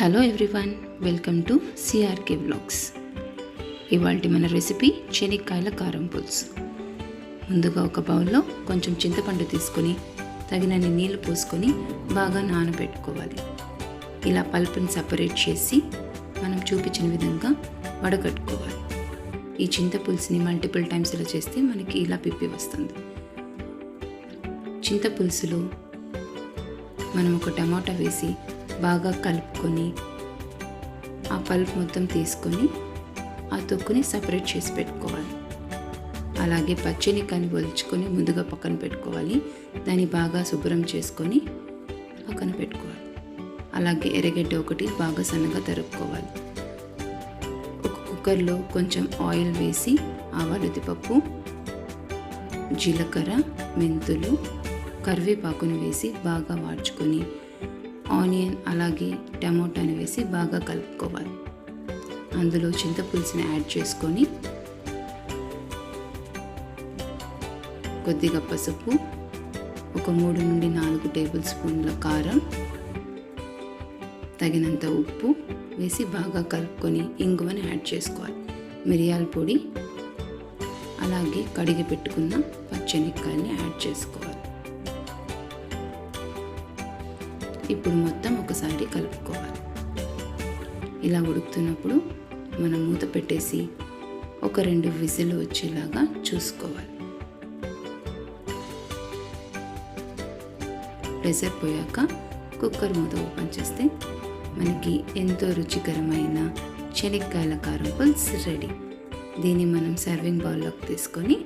Hello everyone, welcome to CRK vlogs. ఇవాళ మన recipe చెనిక్కాయల కారం పులుసు. ముందుగా ఒక బౌల్లో కొంచెం చింతపండు తీసుకొని తగినన్ని నీళ్లు పోసుకొని బాగా నానబెట్టుకోవాలి. ఇలా పల్పుని సపరేట్ చేసి మనం చూపించిన విధంగా వడగట్టుకోవాలి. ఈ చింతపులుసుని మల్టిపుల్ టైమ్స్ ఇలా చేస్తే మనకి ఇలా పిప్పి వస్తుంది. చింతపులుసులో మనం ఒక టమాటా వేసి బాగా కలుపుకొని ఆ పల్ప్ మొత్తం తీసుకొని ఆ తొక్కుని సపరేట్ చేసి పెట్టుకోవాలి. అలాగే పచ్చినికాయని ఒలుచుకొని ముందుగా పక్కన పెట్టుకోవాలి. దాన్ని బాగా శుభ్రం చేసుకొని పక్కన పెట్టుకోవాలి. అలాగే ఎర్రగడ్డ ఒకటి బాగా సన్నగా తరుక్కోవాలి. ఒక కుక్కర్లో కొంచెం ఆయిల్ వేసి ఆవాలు, ఉద్దిపప్పు, జీలకర్ర, మెంతులు, కరివేపాకుని వేసి బాగా వాడ్చుకొని ఆనియన్ అలాగే టమోటాని వేసి బాగా కలుపుకోవాలి. అందులో చింతపులుసుని యాడ్ చేసుకొని కొద్దిగా పసుపు, ఒక 3 నుండి 4 టేబుల్ స్పూన్ల కారం, తగినంత ఉప్పు వేసి బాగా కలుపుకొని ఇంగువని యాడ్ చేసుకోవాలి. మిరియాల పొడి అలాగే కడిగి పెట్టుకున్న పచ్చెనిక్కాయని యాడ్ చేసుకోవాలి. ఇప్పుడు మొత్తం ఒకసారి కలుపుకోవాలి. ఇలా ఉడుకుతున్నప్పుడు మనం మూత పెట్టేసి ఒక 2 విజిల్ వచ్చేలాగా చూసుకోవాలి. ప్రెషర్ పోయాక కుక్కర్ మూత ఓపెన్ చేస్తే మనకి ఎంతో రుచికరమైన చెనిక్కాయల కారం పులుసు రెడీ. దీన్ని మనం సర్వింగ్ బౌల్లోకి తీసుకొని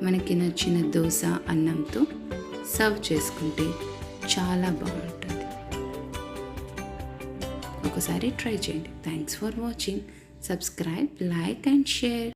మనకి నచ్చిన దోశ, అన్నంతో సర్వ్ చేసుకుంటే చాలా బాగుంటుంది. ఒకసారి ట్రై చేయండి. Thanks for watching. Subscribe, like and share.